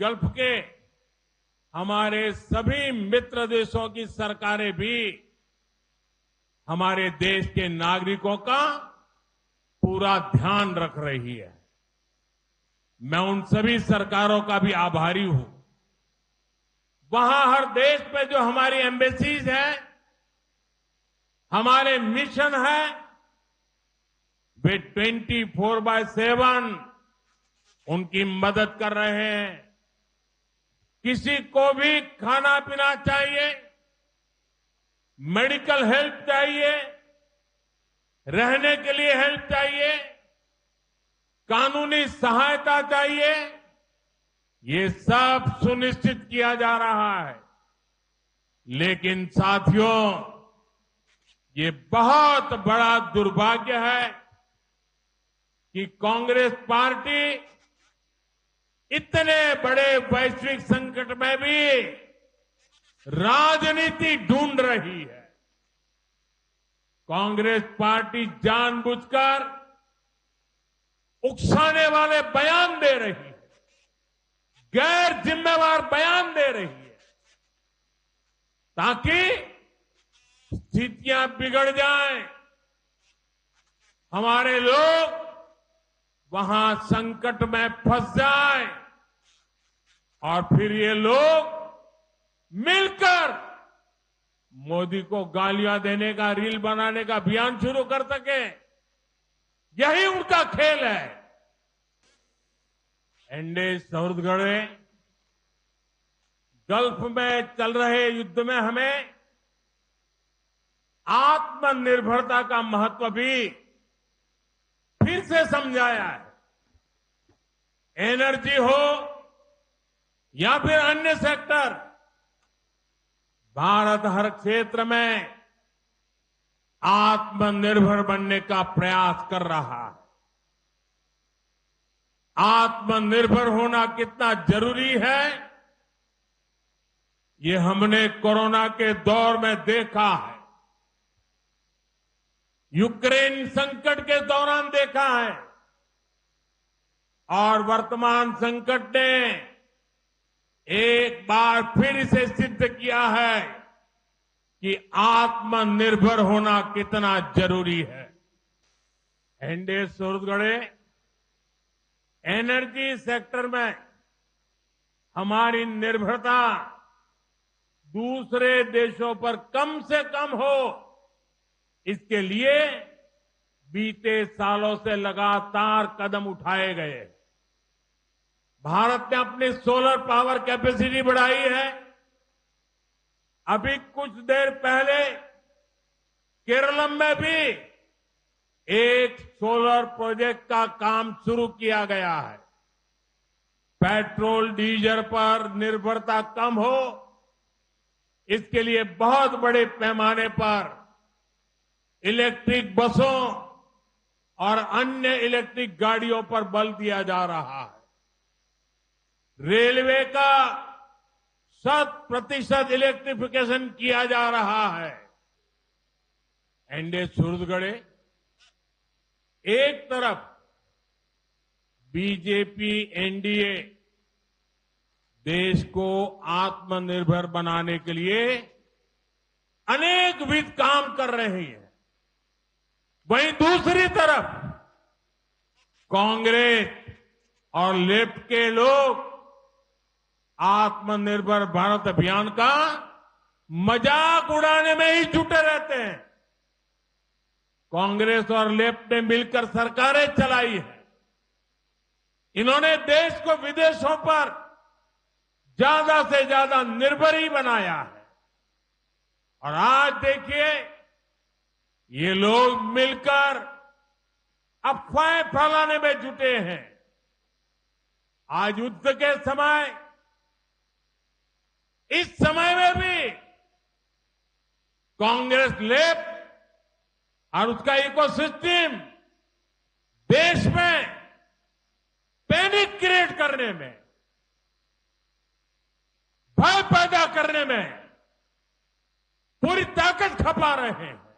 Gulf के हमारे सभी मित्र देशों की सरकारें भी हमारे देश के नागरिकों का पूरा ध्यान रख रही है। मैं उन सभी सरकारों का भी आभारी हूं। वहां हर देश पे जो हमारी एम्बेसीज है, हमारे मिशन है, वे 24/7 उनकी मदद कर रहे हैं। किसी को भी खाना पीना चाहिए, मेडिकल हेल्प चाहिए, रहने के लिए हेल्प चाहिए, कानूनी सहायता चाहिए, ये सब सुनिश्चित किया जा रहा है। लेकिन साथियों, ये बहुत बड़ा दुर्भाग्य है कि कांग्रेस पार्टी इतने बड़े वैश्विक संकट में भी राजनीति ढूंढ रही है। कांग्रेस पार्टी जानबूझकर उकसाने वाले बयान दे रही है, गैर जिम्मेवार बयान दे रही है, ताकि स्थितियां बिगड़ जाएं, हमारे लोग वहां संकट में फंस जाएं और फिर ये लोग मिलकर मोदी को गालियां देने का, रील बनाने का अभियान शुरू कर सके। यही उनका खेल है। एनडीए सौहृदगढ़े गल्फ में चल रहे युद्ध में हमें आत्मनिर्भरता का महत्व भी फिर से समझाया है। एनर्जी हो या फिर अन्य सेक्टर, भारत हर क्षेत्र में आत्मनिर्भर बनने का प्रयास कर रहा है। आत्मनिर्भर होना कितना जरूरी है, ये हमने कोरोना के दौर में देखा है, यूक्रेन संकट के दौरान देखा है, और वर्तमान संकट ने एक बार फिर इसे सिद्ध किया है कि आत्मनिर्भर होना कितना जरूरी है। एनडीए सौहृदगढ़े एनर्जी सेक्टर में हमारी निर्भरता दूसरे देशों पर कम से कम हो, इसके लिए बीते सालों से लगातार कदम उठाए गए। भारत ने अपनी सोलर पावर कैपेसिटी बढ़ाई है। अभी कुछ देर पहले केरलम में भी एक सोलर प्रोजेक्ट का काम शुरू किया गया है। पेट्रोल डीजल पर निर्भरता कम हो, इसके लिए बहुत बड़े पैमाने पर इलेक्ट्रिक बसों और अन्य इलेक्ट्रिक गाड़ियों पर बल दिया जा रहा है। रेलवे का 100% इलेक्ट्रिफिकेशन किया जा रहा है। एनडीए सौहृदगढ़े एक तरफ बीजेपी एनडीए देश को आत्मनिर्भर बनाने के लिए अनेकविध काम कर रही है, वहीं दूसरी तरफ कांग्रेस और लेफ्ट के लोग आत्मनिर्भर भारत अभियान का मजाक उड़ाने में ही जुटे रहते हैं। कांग्रेस और लेफ्ट ने मिलकर सरकारें चलाई है। इन्होंने देश को विदेशों पर ज्यादा से ज्यादा निर्भर ही बनाया है। और आज देखिए, ये लोग मिलकर अफवाहें फैलाने में जुटे हैं। आज युद्ध के समय, इस समय में भी कांग्रेस लेफ्ट और उसका इकोसिस्टम देश में पैनिक क्रिएट करने में, भय पैदा करने में पूरी ताकत खपा रहे हैं।